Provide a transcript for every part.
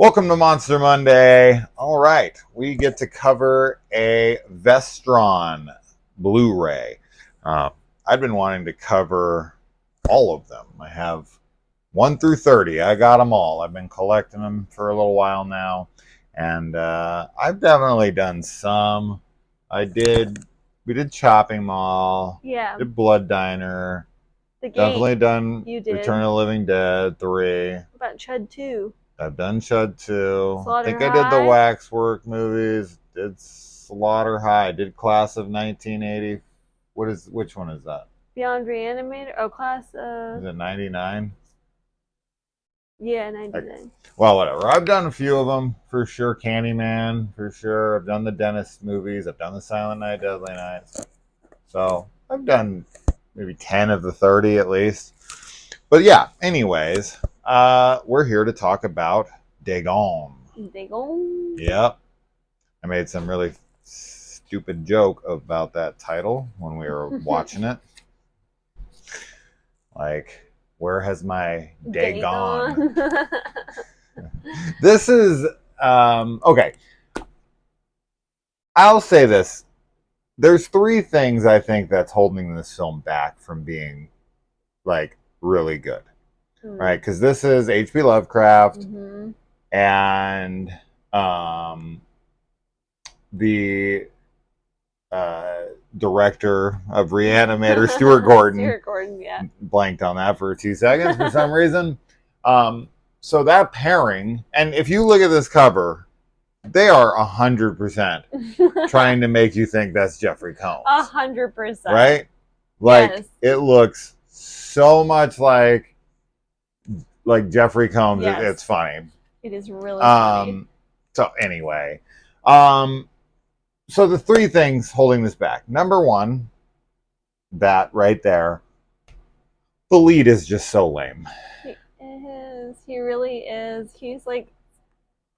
Welcome to Monster Monday. All right, we get to cover a Vestron Blu-ray. I've been wanting to cover all of them. I have 1 through 30. I got them all. I've been collecting them for a little while now, and I've definitely done some. We did Chopping Mall. Yeah. Did Blood Diner. The game. Definitely done You did. Return of the Living Dead 3. What about Chud 2? I've done Chud 2. I think I did the Slaughter High? Waxwork movies. Did Slaughter High. Did Class of 1980. Which one is that? Beyond Reanimator? Oh, Class Is it 99? Yeah, 99. Well, whatever. I've done a few of them for sure. Candyman for sure. I've done the Dentist movies. I've done the Silent Night, Deadly Nights. So I've done maybe 10 of the 30 at least. But yeah, anyways, we're here to talk about Dagon. Dagon? Yep. I made some really stupid joke about that title when we were watching it. Like, where has my day gone? This is, okay. I'll say this. There's 3 things I think that's holding this film back from being, like, really good. Right? Because this is HP Lovecraft and the director of Reanimator, Stuart Gordon. Stuart Gordon, yeah. Blanked on that for 2 seconds for some reason. So that pairing, and if you look at this cover, they are 100% trying to make you think that's Jeffrey Combs. 100%. Right? Like, yes. It looks so much like Jeffrey Combs. Yes. It's funny. It is really funny. So anyway, so the 3 things holding this back. Number 1, that right there, the lead is just so lame. He is. He really is. He's like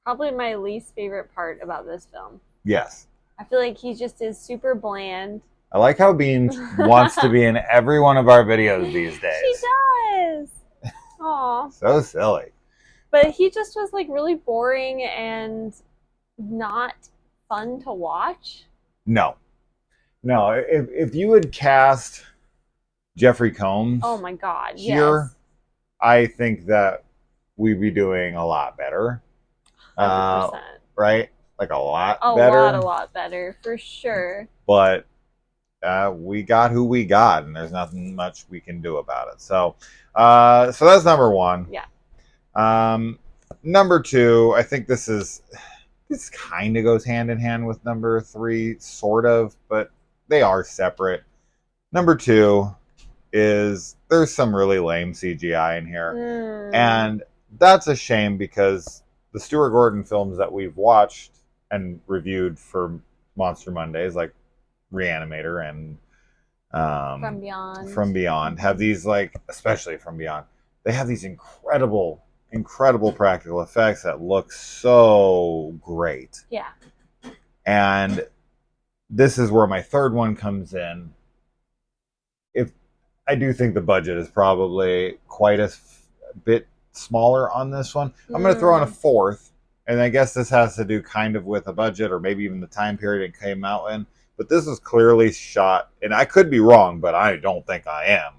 probably my least favorite part about this film. Yes. I feel like he just is super bland. I like how Bean wants to be in every one of our videos these days. She does. Aw. So silly. But he just was like really boring and not fun to watch. No. If you had cast Jeffrey Combs, oh my god, here, yes. I think that we'd be doing a lot better. 100%. Right? Like a lot a better. A lot better, for sure. But we got who we got, and there's nothing much we can do about it. So that's number 1. Yeah. Number 2, I think this kind of goes hand in hand with number 3, sort of, but they are separate. Number 2 is there's some really lame CGI in here. And that's a shame because the Stuart Gordon films that we've watched and reviewed for Monster Mondays, like Reanimator and From Beyond, have these, like, especially From Beyond, they have these incredible practical effects that look so great. Yeah. And this is where my third one comes in. If I do think the budget is probably quite a bit smaller on this one. I'm going to throw in a 4th, and I guess this has to do kind of with a budget or maybe even the time period it came out in. But this is clearly shot, and I could be wrong, but I don't think I am.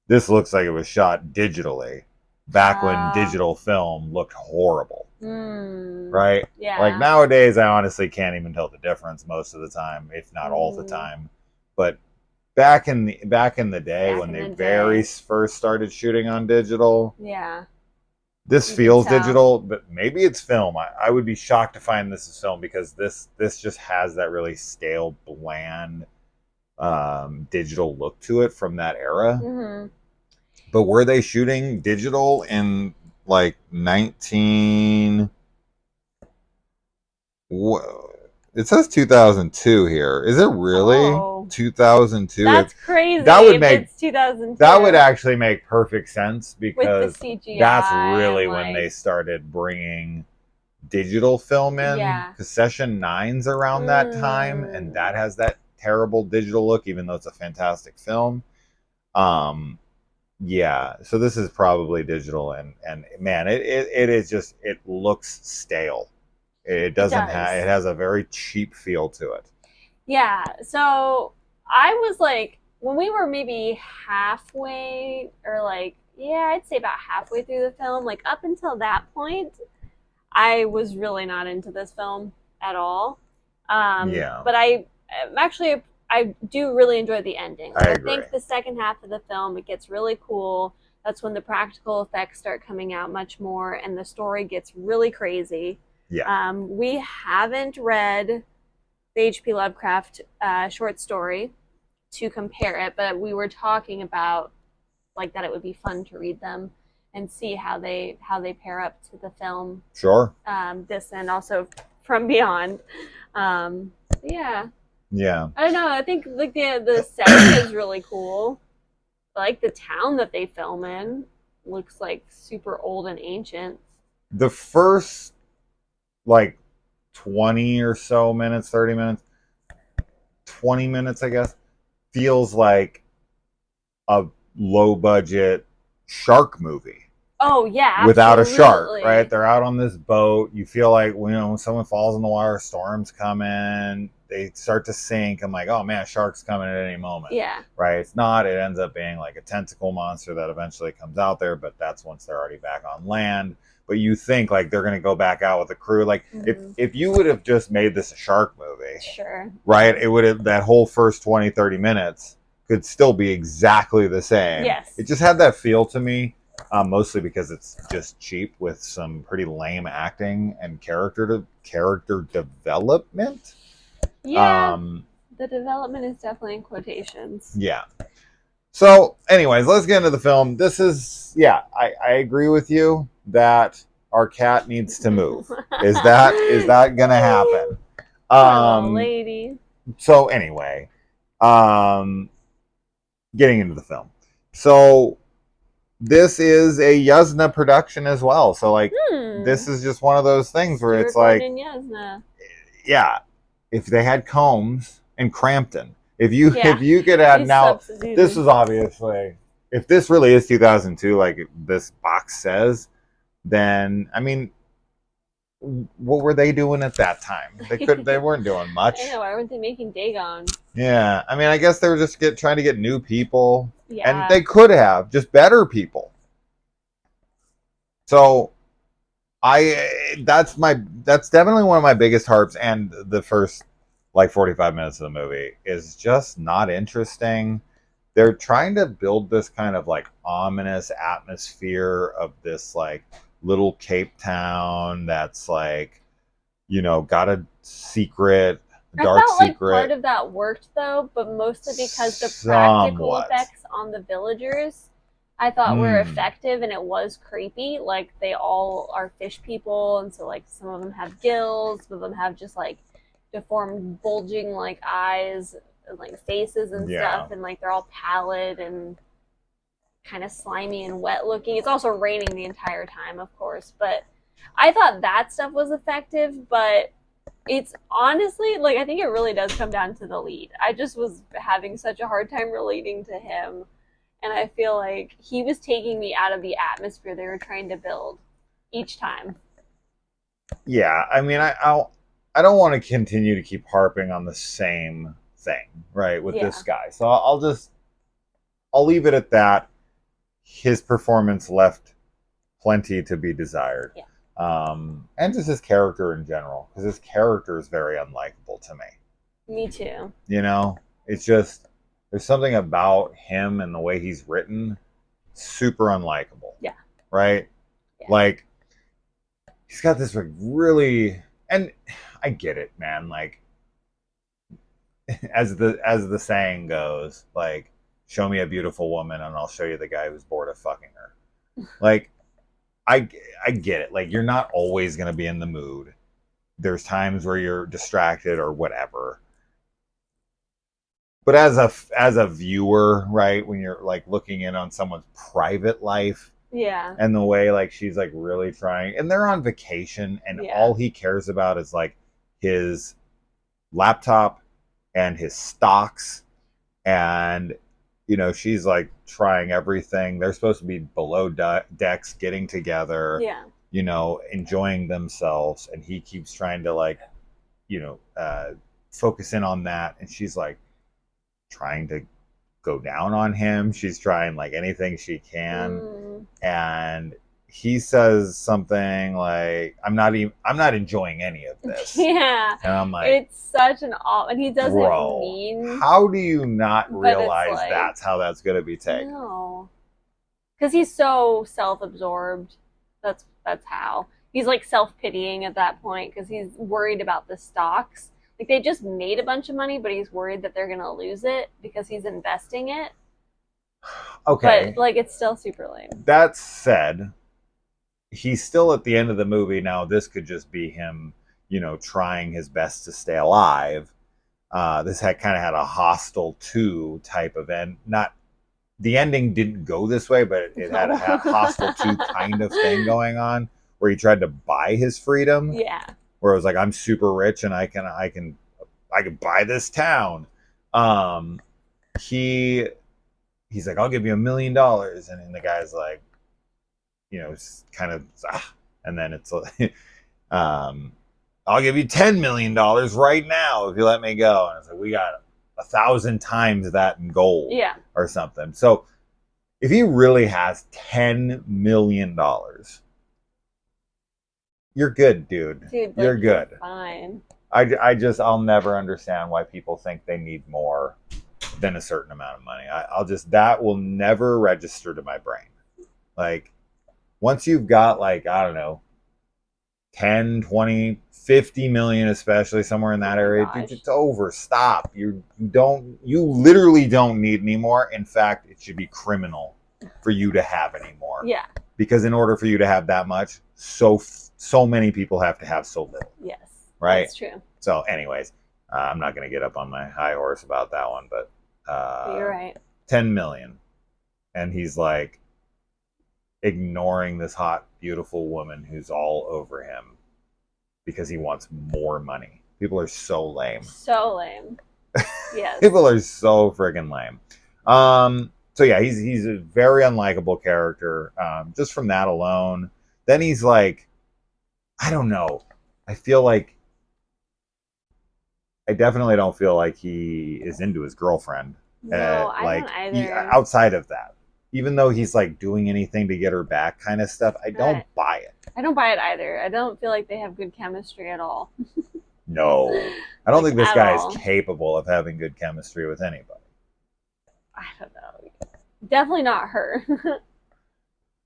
This looks like it was shot digitally back when digital film looked horrible. Right? Yeah. Like nowadays, I honestly can't even tell the difference most of the time, if not all the time. But back in the day when they very first started shooting on digital, yeah, this feels digital, but maybe it's film. I would be shocked to find this is film because this just has that really stale, bland digital look to it from that era. But were they shooting digital in like 19? It says 2002 here. Is it really 2002? That's crazy. That would make it's 2002. That would actually make perfect sense because with the CGI, that's really when they started bringing digital film in. Yeah. Because Session 9's around that time, and that has that terrible digital look, even though it's a fantastic film. Yeah, so this is probably digital, and man, it is just, it looks stale. It It doesn't have, it does. has a very cheap feel to it. Yeah. So I was like, when we were maybe halfway, or like, yeah, I'd say about halfway through the film, like up until that point, I was really not into this film at all. Yeah, But actually, I do really enjoy the ending. Like, I I agree. think the second half of the film, it gets really cool. That's when the practical effects start coming out much more, and the story gets really crazy. Yeah, We haven't read the H.P. Lovecraft short story to compare it, but we were talking about like that it would be fun to read them and see how they pair up to the film, sure. this and also From Beyond. Yeah, Yeah. I don't know. I think like the setting is really cool. I like the town that they film in. Looks like super old and ancient. The first like 20 or so minutes, 30 minutes, 20 minutes, I guess, feels like a low budget shark movie Oh yeah, without a shark, right? absolutely. They're out on this boat. You feel like, when someone falls in the water, storms come in, they start to sink. I'm like, oh man, shark's coming at any moment, Yeah. right? It's not. It ends up being like a tentacle monster that eventually comes out there, but that's once they're already back on land. But you think like they're going to go back out with the crew. Like Mm-hmm. if you would have just made this a shark movie, Sure. right? It would have, that whole first 20, 30 minutes could still be exactly the same. Yes. It just had that feel to me, mostly because it's just cheap with some pretty lame acting and character development. Yeah, Um, the development is definitely in quotations. yeah. So, anyways, let's get into the film. This is, yeah, I agree with you that our cat needs to move. Is that gonna happen? Poor little Um, lady. so anyway, um, getting into the film. So this is a Yasna production as well. So like this Hmm. is just one of those things where it's Stuart Gordon like, and Yasna. yeah, if they had Combs and Crampton, if Yeah, you could add he's now, this substituted. is obviously, if this really is 2002, like this box says, then I mean, what were they doing at that time? They weren't doing I know. much. Why weren't they making Dagon? Yeah, I mean, I guess they were just trying to get new people, and Yeah. they could have just better people. So that's definitely one of my biggest harps, and the first like 45 minutes of the movie is just not interesting. They're trying to build this kind of like ominous atmosphere of this like little Cape town that's like, got a secret, a I dark felt like part secret, of that worked though, but mostly because the practical somewhat. effects on the villagers I thought were Mm, effective and it was creepy. Like they all are fish people, and so like some of them have gills, some of them have just like deformed, bulging like eyes and like faces and yeah. stuff, and like they're all pallid and kind of slimy and wet looking. It's also raining the entire time, of course, but I thought that stuff was effective, but it's honestly like I think it really does come down to the lead. I just was having such a hard time relating to him, and I feel like he was taking me out of the atmosphere they were trying to build each time. Yeah, I mean, I don't want to continue to keep harping on the same thing, right, with this Yeah. guy. So I'll leave it at that. His performance left plenty to be desired, Yeah. and just his character in general, because his character is very unlikable to me. Me too. You know, it's just there's something about him and the way he's written, super unlikable, Yeah. right? Yeah. Like he's got this like really, and I get it, man. Like as the saying goes, like show me a beautiful woman and I'll show you the guy who's bored of fucking her. Like I I get it. Like you're not always gonna be in the mood. There's times where you're distracted or whatever. But as a viewer, right, when you're like looking in on someone's private life Yeah. and the way like she's like really trying, and they're on vacation and Yeah. all he cares about is like his laptop and his stocks, and you know, she's like trying everything. They're supposed to be below decks, getting together, Yeah. you know, enjoying themselves, and he keeps trying to like, you know, focus in on that, and she's like trying to go down on him. She's trying like anything she can, Mm. and he says something like, I'm not enjoying any of this." Yeah. And I'm like, It's such an off, and he doesn't bro, mean, how do you not but it's realize like, that's how that's going to be taken? no. Because he's so self-absorbed. That's how. He's like self-pitying at that point because he's worried about the stocks. Like they just made a bunch of money, but he's worried that they're gonna lose it because he's investing it. Okay. But like it's still super lame. That said, he's still at the end of the movie. Now, this could just be him, you know, trying his best to stay alive. This had kind of had a Hostel 2 type of end. Not the ending didn't go this way, but it had a Hostel 2 kind of thing going on where he tried to buy his freedom. Yeah. Where it was like, I'm super rich and I can buy this town. He's like, I'll give you $1 million, and the guy's like, you know, kind of, and then it's like, I'll give you $10 million right now if you let me go. And it's like, we got 1,000 times that in gold, Yeah, or something. So if he really has $10 million, you're good, dude. dude, You're like, good. you're fine. I'll never understand why people think they need more than a certain amount of money. That will never register to my brain. Like, once you've got like, I don't know, 10, 20, 50 million, especially somewhere in that area, dude, it's over. Stop. You literally don't need any more. In fact, it should be criminal for you to have any more. Yeah. Because in order for you to have that much, so many people have to have so little. Yes. Right? That's true. So anyways, I'm not going to get up on my high horse about that one, but you're right. 10 million. And he's like ignoring this hot, beautiful woman who's all over him because he wants more money. People are so lame. So lame. Yes. People are so friggin' lame. So yeah, he's a very unlikable character, just from that alone. Then he's like, I don't know. I definitely don't feel like he is into his girlfriend. No, I don't either. Outside of that, even though he's like doing anything to get her back, kind of stuff, I don't buy it. I don't buy it either. I don't feel like they have good chemistry at all. No, I don't think this guy all. is capable of having good chemistry with anybody. I don't know. Definitely not her.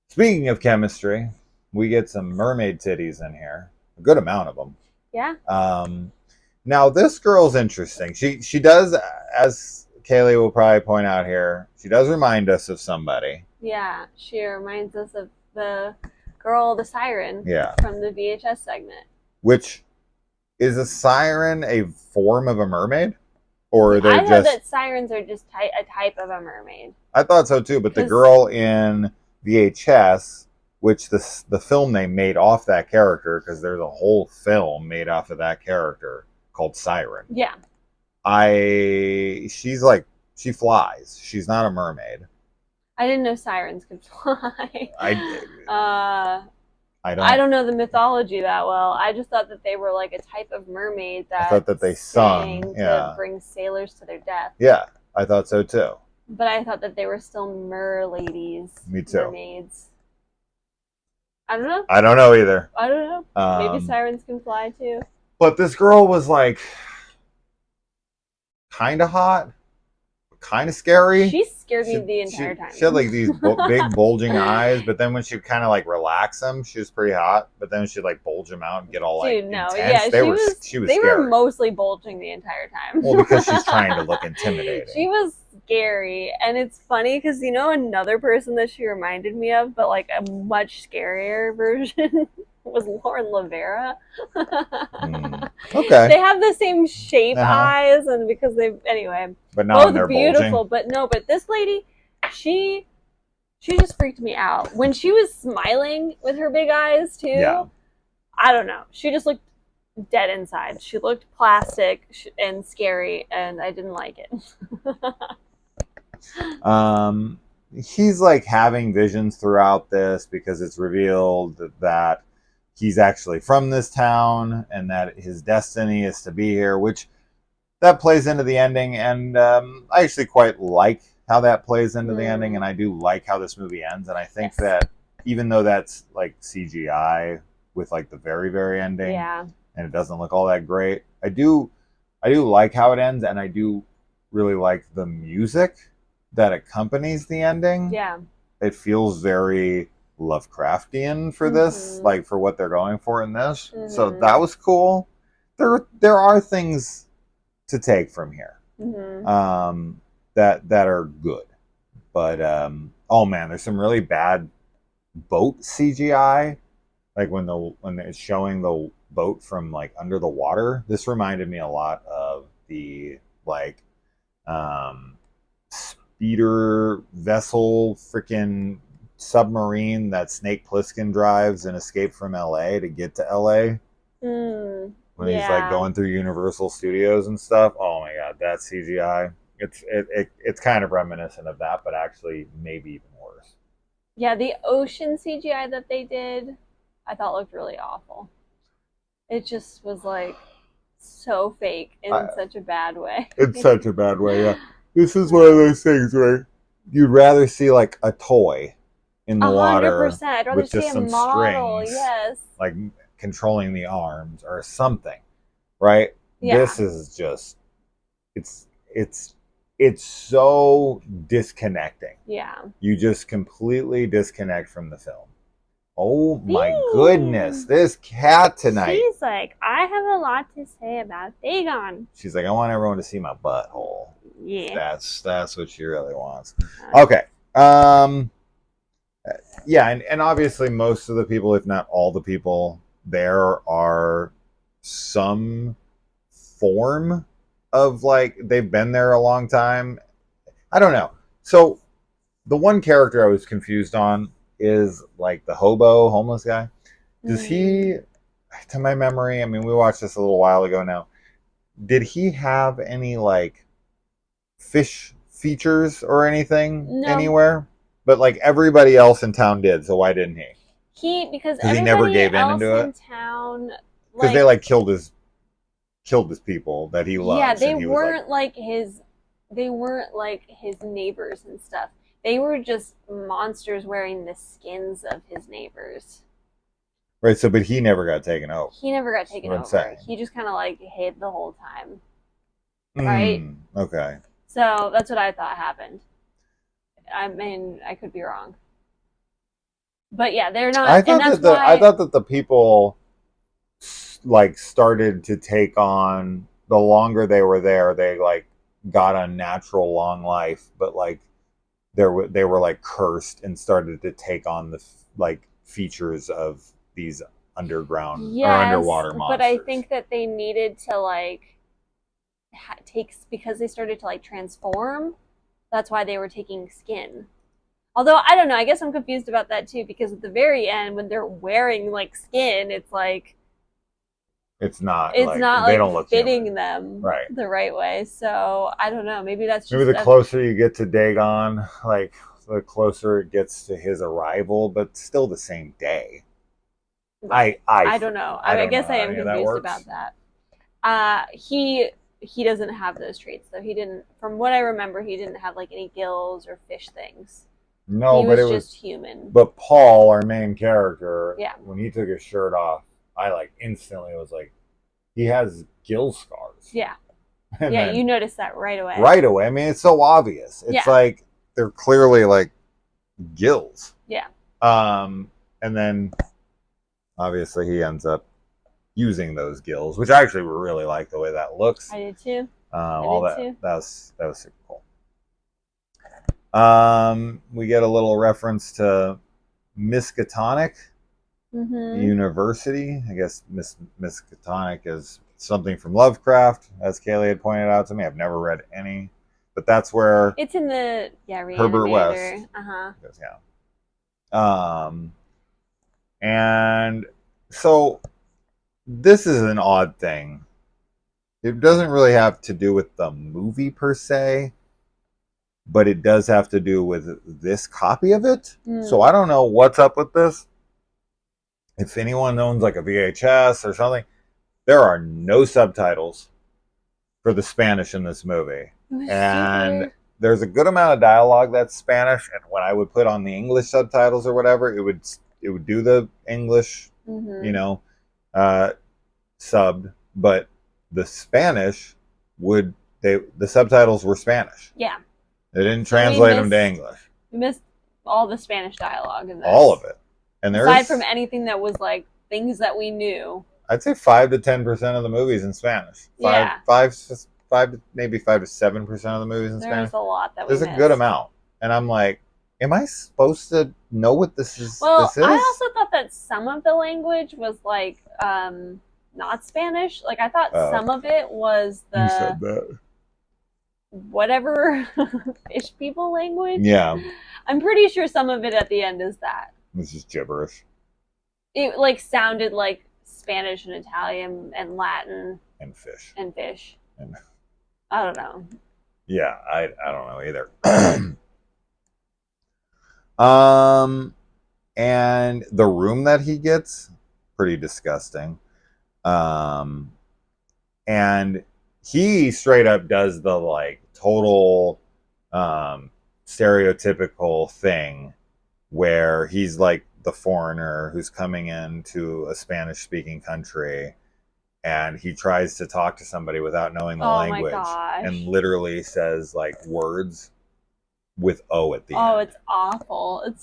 Speaking of chemistry, we get some mermaid titties in here. A good amount of them. Yeah. Now this girl's interesting. She does, as Kaylee will probably point out here, she does remind us of somebody. Yeah, she reminds us of the girl, the siren. Yeah. From the VHS segment. Which, is a siren a form of a mermaid? Or are they I thought that sirens are just a type of a mermaid. I thought so too, but the girl in VHS, which the film they made off that character, because there's a whole film made off of that character called Siren. Yeah. She's like, she flies. She's not a mermaid. I didn't know sirens could fly. I don't know the mythology that well. I just thought that they were like a type of mermaid that I thought that they sung to bring sailors to their death. Yeah, I thought so too. But I thought that they were still merladies. Me too. Mermaids. I don't know. I don't know either. I don't know. Maybe sirens can fly too. But this girl was like kind of hot, kind of scary. She scared me the entire time. She had like these big bulging eyes, but then when she kind of like relax them, she was pretty hot. But then she'd like bulge them out and get all like intense. Yeah, she was they scary. were mostly bulging the entire time. Well, because she's trying to look intimidating. She was scary, and it's funny because you know another person that she reminded me of, but like a much scarier version. Was Lauren Lavera. Okay. They have the same shape eyes, and because anyway. But not both beautiful, bulging. But this lady, she just freaked me out when she was smiling with her big eyes too. Yeah. I don't know. She just looked dead inside. She looked plastic and scary, and I didn't like it. He's like having visions throughout this because it's revealed that he's actually from this town and that his destiny is to be here, which that plays into the ending. And I actually quite like how that plays into the ending, and I do like how this movie ends. And I think that even though that's like CGI with like the very, very ending, and it doesn't look all that great, I do like how it ends, and I do really like the music that accompanies the ending. Yeah. It feels very Lovecraftian for this, like for what they're going for in this. So that was cool. There are things to take from here that are good, but oh man, there's some really bad boat CGI. Like when it's showing the boat from like under the water. This reminded me a lot of the like speeder vessel freaking submarine that Snake Plissken drives in Escape from LA to get to LA. When he's like going through Universal Studios and stuff. Oh my god, that CGI. It's kind of reminiscent of that, but actually maybe even worse. Yeah, the ocean CGI that they did, I thought looked really awful. It just was like so fake in such a bad way. In such a bad way, yeah. This is one of those things where you'd rather see like a toy in the water 100%. I'd rather with see just a some model, strings, yes. like controlling the arms or something, right? Yeah. This is just it's so disconnecting. Yeah. You just completely disconnect from the film. Oh my goodness, this cat tonight. She's like, I have a lot to say about Dagon. She's like, I want everyone to see my butthole. Yeah. That's what she really wants. Okay. Yeah, and obviously most of the people, if not all the people there, are some form of like they've been there a long time. I don't know. So the one character I was confused on is like the homeless guy. Does he, to my memory, I mean, we watched this a little while ago now. Did he have any like fish features or anything anywhere? But like everybody else in town did, so why didn't he? Because he never gave in into it. Town, because they like killed his people that he loves. Yeah, they weren't like his. They weren't like his neighbors and stuff. They were just monsters wearing the skins of his neighbors. Right. So, but he never got taken over. He never got taken over. He just kind of like hid the whole time. Right. Okay. So that's what I thought happened. I mean, I could be wrong. But yeah, they're not. I thought that the people like started to take on the longer they were there. They like got a natural long life, but like they were like cursed and started to take on the like features of these underground or underwater monsters. But I think that they needed to like because they started to like transform. That's why they were taking skin. Although I don't know, I guess I'm confused about that too because at the very end when they're wearing like skin, it's like it's not they don't look fitting human. Them the right way. So I don't know. Maybe that's just the closer you get to Dagon, like the closer it gets to his arrival, but still the same day. I don't know. I guess I am confused about that. He doesn't have those traits though. He didn't, from what I remember, he didn't have like any gills or fish things. No, but it was just human. But Paul, our main character, when he took his shirt off, I like instantly was like, he has gill scars. Yeah. Yeah, you noticed that right away. Right away. I mean, it's so obvious. It's like they're clearly like gills. Yeah. And then obviously he ends up using those gills, which I actually really like the way that looks. I did too. That was super cool. We get a little reference to Miskatonic University. I guess Miskatonic is something from Lovecraft, as Kaylee had pointed out to me. I've never read any, but that's where it's in the Herbert West. And so this is an odd thing. It doesn't really have to do with the movie per se, but it does have to do with this copy of it. So Mm. I don't know what's up with this. If anyone owns like a VHS or something, there are no subtitles for the Spanish in this movie. It was And super. there's a good amount of dialogue that's Spanish, and when I would put on the English subtitles or whatever, it would do the English, you Mm-hmm. know, uh, subbed, but the Spanish would the subtitles were Spanish. Yeah. They didn't So translate them to English. we missed all the Spanish dialogue in this. All of it. And aside from anything that was like things that we knew. I'd say 5 to 10% of the movies in Spanish. Yeah. Maybe 5 to 7% of the movies in Spanish. There's a lot that we There's missed. a good amount, and I'm like, am I supposed to know what this is? Well, this is? I also thought that some of the language was like not Spanish. Like I thought some of it was You said the that. whatever fish people language. Yeah, I'm pretty sure some of it at the end is that. it's just gibberish It like sounded like Spanish and Italian and Latin and fish. and fish. And I don't know. yeah, I don't know either. And the room that he gets, pretty disgusting. And he straight up does the like total stereotypical thing where he's like the foreigner who's coming into a Spanish speaking country, and he tries to talk to somebody without knowing the language, my gosh. and literally says like words with O at the end. Oh, it's awful.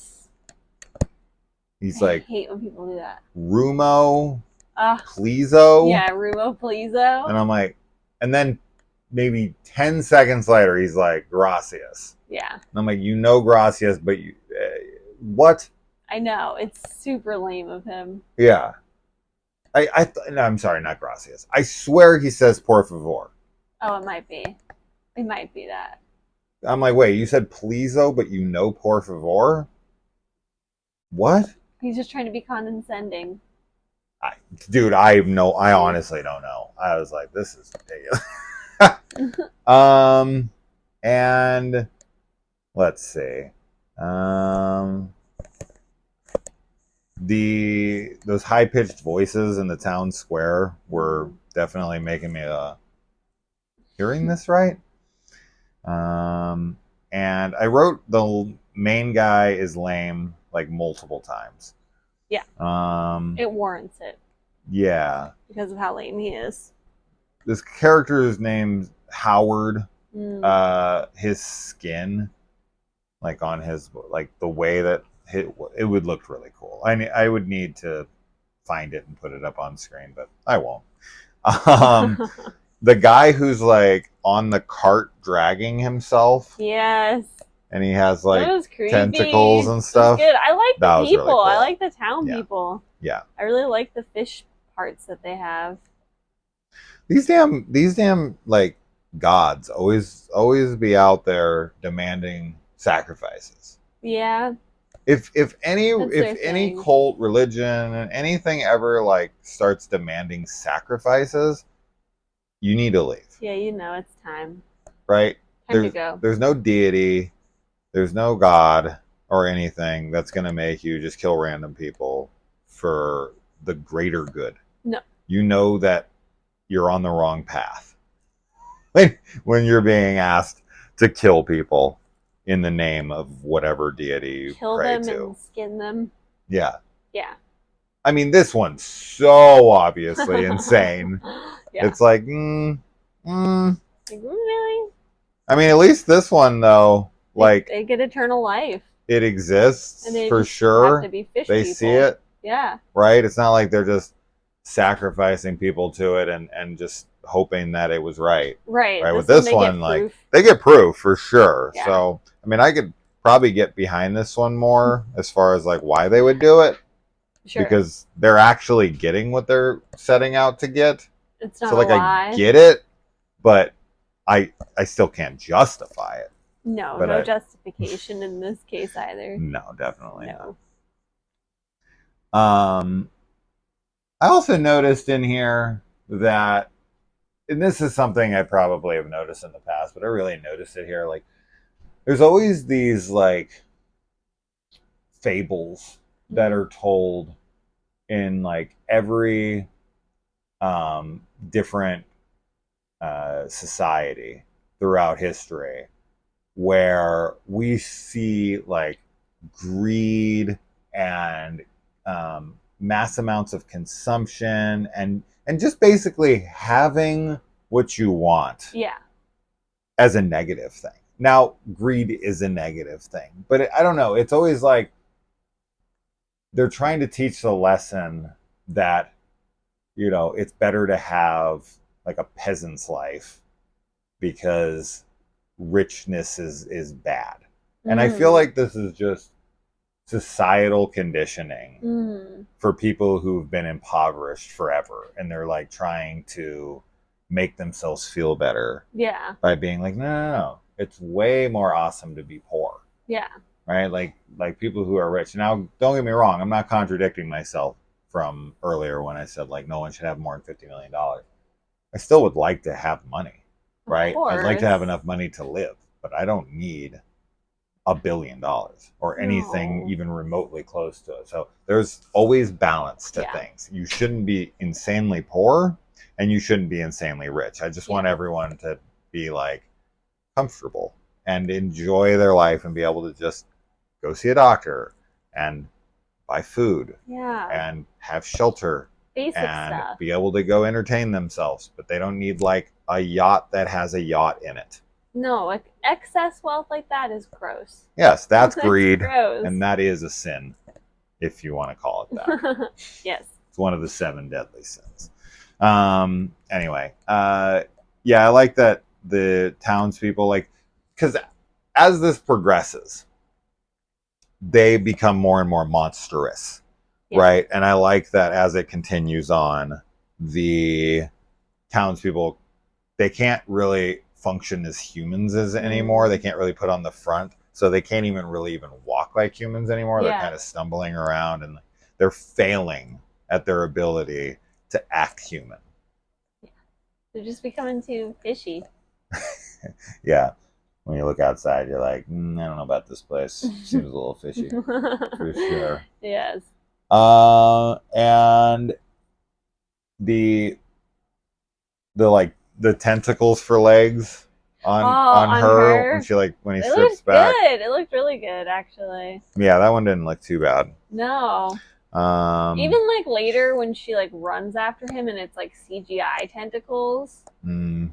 He's I like, hate when people do that. Rumo, Ugh. pleaso. Yeah, Rumo Pleaso. And I'm like, and then maybe 10 seconds later, he's like, gracias. Yeah, And I'm like, gracias, but what? I know. It's super lame of him. Yeah. No, I'm sorry, not gracias. I swear he says por favor. Oh, it might be. It might be that. I'm like, wait, you said pleaso, but por favor? What? He's just trying to be condescending. Dude, I honestly don't know. I was like, this is ridiculous. And let's see. Those high-pitched voices in the town square were definitely making me hearing this right. And I wrote the main guy is lame like multiple times. Yeah. It warrants it. Yeah. Because of how lame he is. This character's name's Howard. Mm. His skin, like on his, like the way that it would look really cool. I would need to find it and put it up on screen, but I won't. The guy who's like on the cart dragging himself. Yes. And he has like tentacles and stuff. Good. I like That the was people. really cool. I like the town Yeah. people. Yeah. I really like the fish parts that they have. These damn like gods always be out there demanding sacrifices. Yeah. If any That's their any thing. cult, religion, anything ever like starts demanding sacrifices, you need to leave. Yeah, you know it's time. Right? Time to go. There's no deity, there's no god or anything that's gonna make you just kill random people for the greater good. No. You know that you're on the wrong path when you're being asked to kill people in the name of whatever deity you Kill pray them to. and skin them. Yeah. Yeah. I mean, this one's so obviously insane. Yeah. It's like, Like, really? I mean, at least this one though, like they get eternal life. it exists And they for just sure. have to be fish They people. see it, Yeah. right? It's not like they're just sacrificing people to it and just hoping that it was right. Right. Right. With this one, like proof. they get proof for sure. Yeah. So I mean, I could probably get behind this one more as far as like why they would do it. Sure. Because they're actually getting what they're setting out to get. It's not So like a lie. I get it, but I still can't justify it. No, but no justification in this case either. No, definitely No. not. I also noticed in here that, and this is something I probably have noticed in the past, but I really noticed it here. Like there's always these like fables that are told in like every different society throughout history where we see like greed and mass amounts of consumption and just basically having what you want Yeah. as a negative thing. Now, greed is a negative thing, but I don't know. It's always like they're trying to teach the lesson that, you know, it's better to have like a peasant's life because richness is bad. And I feel like this is just societal conditioning for people who've been impoverished forever and they're like trying to make themselves feel better Yeah. by being like, no, it's way more awesome to be poor. Yeah. Right? Like people who are rich. Now, don't get me wrong, I'm not contradicting myself from earlier when I said like no one should have more than $50 million. I still would like to have money, right? I'd like to have enough money to live, but I don't need $1 billion or anything even remotely close to it. So there's always balance to things. You shouldn't be insanely poor and you shouldn't be insanely rich. I just want everyone to be like comfortable and enjoy their life and be able to just go see a doctor and buy food and have shelter basic and stuff. Be able to go entertain themselves, but they don't need like a yacht that has a yacht in it. No, like excess wealth like that is gross. Yes, that's greed, gross. And that is a sin, if you want to call it that. Yes. It's one of the 7 deadly sins. Anyway, yeah, I like that the townspeople, like, because as this progresses, they become more and more monstrous, right? And I like that as it continues on, the townspeople, they can't really function as humans anymore. They can't really put on the front, so they can't even walk like humans anymore. They're kind of stumbling around and they're failing at their ability to act human. They're just becoming too fishy. Yeah. When you look outside, you're like, I don't know about this place. Seems a little fishy, for sure. Yes. And the like the tentacles for legs on her when she when he strips back. Good. It looked really good, actually. Yeah, that one didn't look too bad. No. Even like later when she like runs after him and it's like CGI tentacles.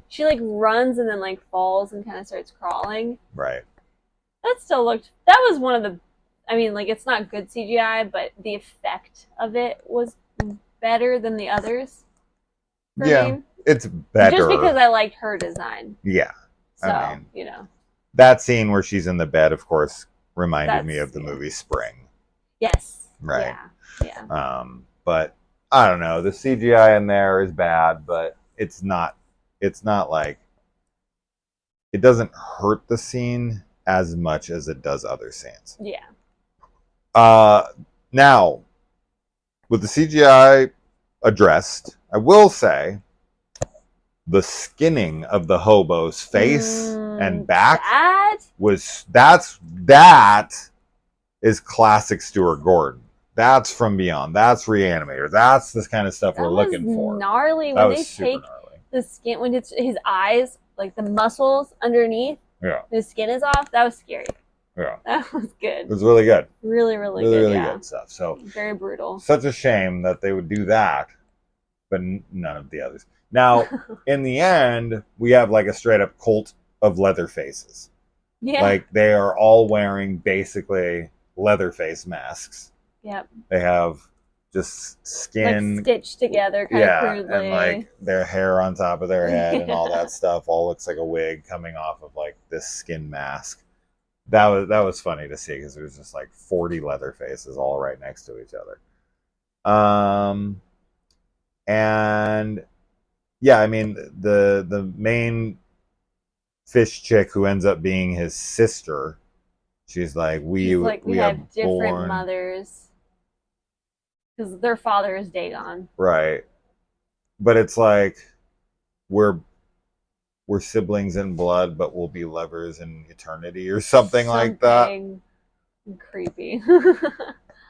She like runs and then like falls and kind of starts crawling. Right. That still looked. That was one of the. I mean, like it's not good CGI, but the effect of it was better than the others. Yeah, it's better. Just because I liked her design. Yeah. So, I mean, you know. That scene where she's in the bed, of course, reminded me of the movie Spring. Yes. Right. Yeah. But I don't know. The CGI in there is bad, but it's not like it doesn't hurt the scene as much as it does other scenes. Yeah. Now, with the CGI addressed, I will say the skinning of the hobo's face and back that is classic Stuart Gordon. That's From Beyond. That's Reanimator. That's this kind of stuff we're looking for. Gnarly when they take the skin, when it's his eyes, like the muscles underneath. Yeah. His skin is off. That was scary. Yeah. That was good. It was really good. Really good stuff. So very brutal. Such a shame that they would do that, but none of the others. Now, in the end, we have like a straight up cult of leather faces. Yeah. Like they are all wearing basically leather face masks. Yep. They have just skin like stitched together kind of crudely. And like their hair on top of their head and all that stuff all looks like a wig coming off of like this skin mask. That was funny to see because there was just like 40 leather faces all right next to each other. And yeah, I mean the main fish chick who ends up being his sister, she's like we have different mothers because their father is Dagon. Right. But it's like we're we're siblings in blood, but we'll be lovers in eternity or something like that. Something creepy.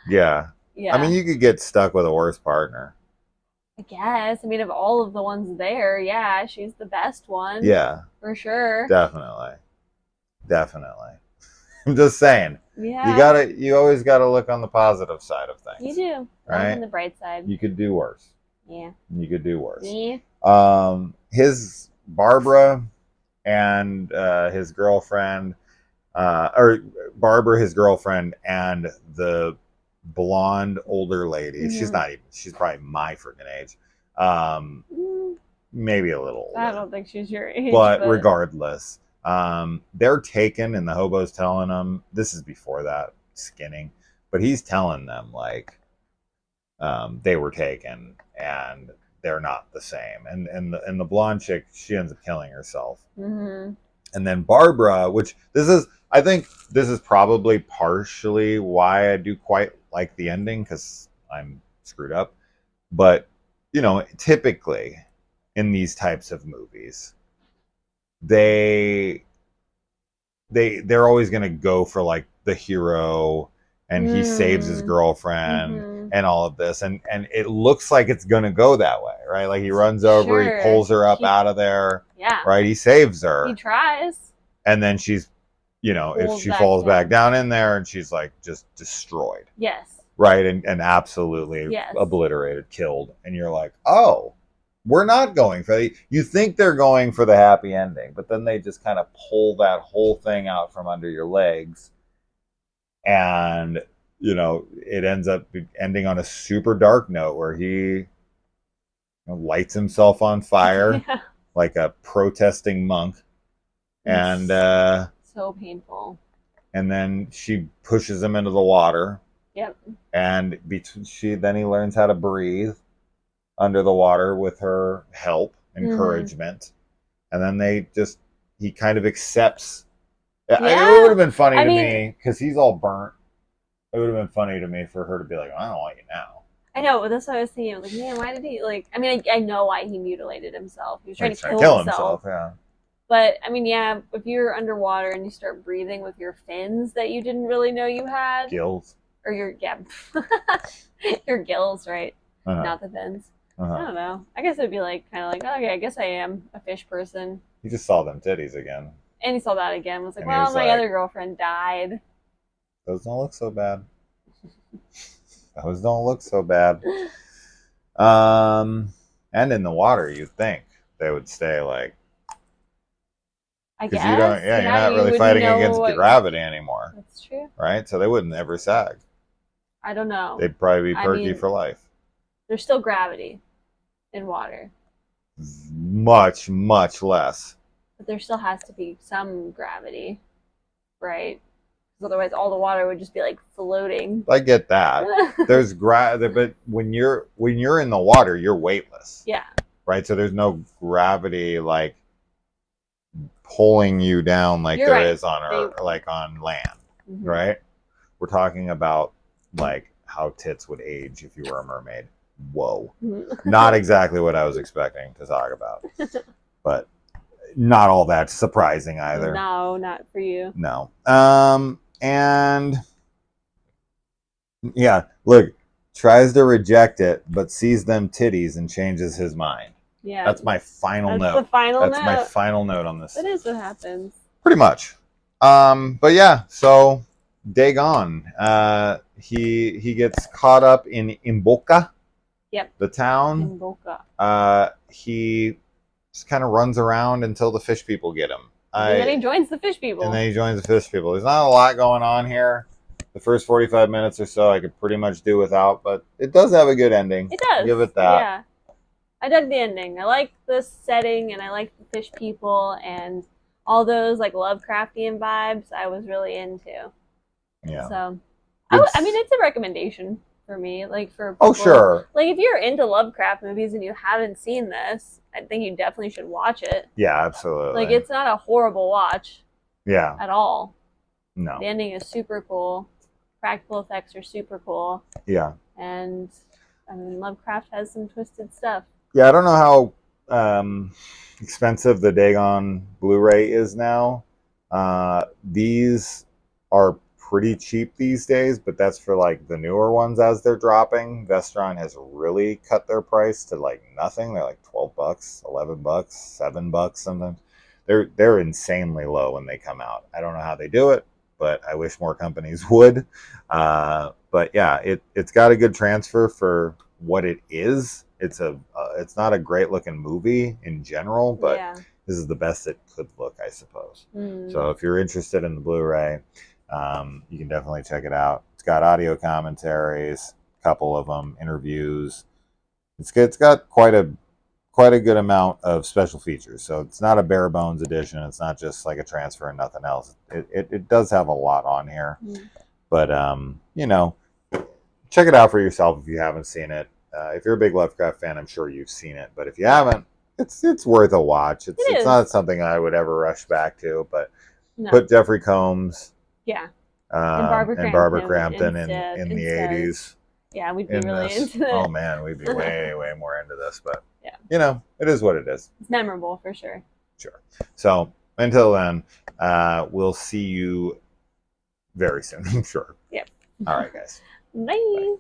Yeah. I mean, Yeah. you could get stuck with a worse partner. I guess. I mean, of all of the ones there, yeah, she's the best one. Yeah, For sure. definitely. Definitely. I'm just saying. Yeah. You always gotta look on the positive side of You things. do. Look Right? on the bright side. You could do worse. Yeah. You could do worse. Yeah. His Barbara and his girlfriend, or Barbara, his girlfriend, and the blonde older lady. Mhm. She's probably my freaking age. Um, Mm, maybe a little I older. don't think she's your age, But but regardless, they're taken, and the hobo's telling them, this is before that skinning, but he's telling them, like, they were taken, and they're not the same. And the blonde chick, she ends up killing herself. mhm. And then Barbara, which I think this is probably partially why I do quite like the ending, because I'm screwed up. But, typically in these types of movies, they they're always going to go for like the hero, and he saves his girlfriend Mhm. and all of this, and it looks like it's going to go that way, right? Like he runs over, he Sure. pulls her up out of there, Yeah. right? He saves He her, tries. and then she's, if Pulls she back falls back down. down in there, and she's like just destroyed, Yes. right? And absolutely Yes. obliterated, killed, and you're like, oh, we're not going for the, you think they're going for the happy ending, but then they just kind of pull that whole thing out from under your legs, and it ends up ending on a super dark note where he lights himself on fire Yeah. like a protesting monk, and So painful. and then she pushes him into the water. Yep. And then he learns how to breathe under the water with her help, encouragement, and then he kind of accepts. It would have been funny to me because he's all burnt. It would have been funny to me for her to be like, I don't want you now. I know, but that's what I was thinking. Like, man, why did he like? I mean, I know why he mutilated himself. He was trying Like, to trying kill himself. Yeah. But I mean, yeah, if you're underwater and you start breathing with your fins that you didn't really know you had, Gills. or your gills, right? Uh-huh. Not the fins. Uh-huh. I don't know. I guess it'd be like kind of like, okay, I guess I am a fish person. He just saw them titties again. And he saw that again. Was like, And well, my like, other girlfriend died. Those don't look so bad. Those don't look so bad. And in the water, you'd think they would stay like. I Because guess. you're not really fighting against the gravity anymore. That's true. Right? So they wouldn't ever sag. I don't know. They'd probably be perky for life. There's still gravity in water. Much, much less. But there still has to be some gravity, right? Because otherwise all the water would just be like floating. I get that. There's but when you're in the water, you're weightless. Yeah. Right? So there's no gravity like pulling you down like there is on Earth, like on land. Mm-hmm. Right? We're talking about like how tits would age if you were a mermaid. Whoa. Not exactly what I was expecting to talk about. But not all that surprising either. No, not for you. No. And yeah, look, tries to reject it, but sees them titties and changes his mind. Yeah. That's my final note. That's my final note on this. That is what happens. Pretty much. But yeah, so Dagon, he gets caught up in Imboka. Yep. The town. Imboka. He just kind of runs around until the fish people get him. And then he joins the fish people. There's not a lot going on here. The first 45 minutes or so I could pretty much do without, but it does have a good ending. It does. Give it that. Yeah. I dug the ending. I like the setting, and I like the fish people, and all those like Lovecraftian vibes I was really into. Yeah. So, I mean, it's a recommendation for me. Like for people, oh sure. Like if you're into Lovecraft movies and you haven't seen this, I think you definitely should watch it. Yeah, absolutely. Like it's not a horrible watch. Yeah. At all. No. The ending is super cool. Practical effects are super cool. Yeah. And I mean, Lovecraft has some twisted stuff. Yeah, I don't know how expensive the Dagon Blu-ray is now. These are pretty cheap these days, but that's for like the newer ones as they're dropping. Vestron has really cut their price to like nothing. They're like $12, $11, $7 sometimes. They're insanely low when they come out. I don't know how they do it, but I wish more companies would. But yeah, it's got a good transfer for what it is. It's not a great looking movie in general, but Yeah. this is the best it could look, I suppose. Mm. So if you're interested in the Blu-ray, you can definitely check it out. It's got audio commentaries, a couple of them, interviews. It's good. It's got quite a good amount of special features. So it's not a bare bones edition. It's not just like a transfer and nothing else. It does have a lot on here, but you know, check it out for yourself if you haven't seen it. If you're a big Lovecraft fan, I'm sure you've seen it. But if you haven't, it's worth a watch. It's not something I would ever rush back to. But No. put Jeffrey Combs, Yeah. and Barbara Crampton in the instead. 80s. Yeah, we'd be really this. into it. Oh man, we'd be way more into this. But yeah, you know, it is what it is. It's memorable for sure. Sure. So until then, we'll see you very soon. I'm sure. Yep. All right, guys. Bye.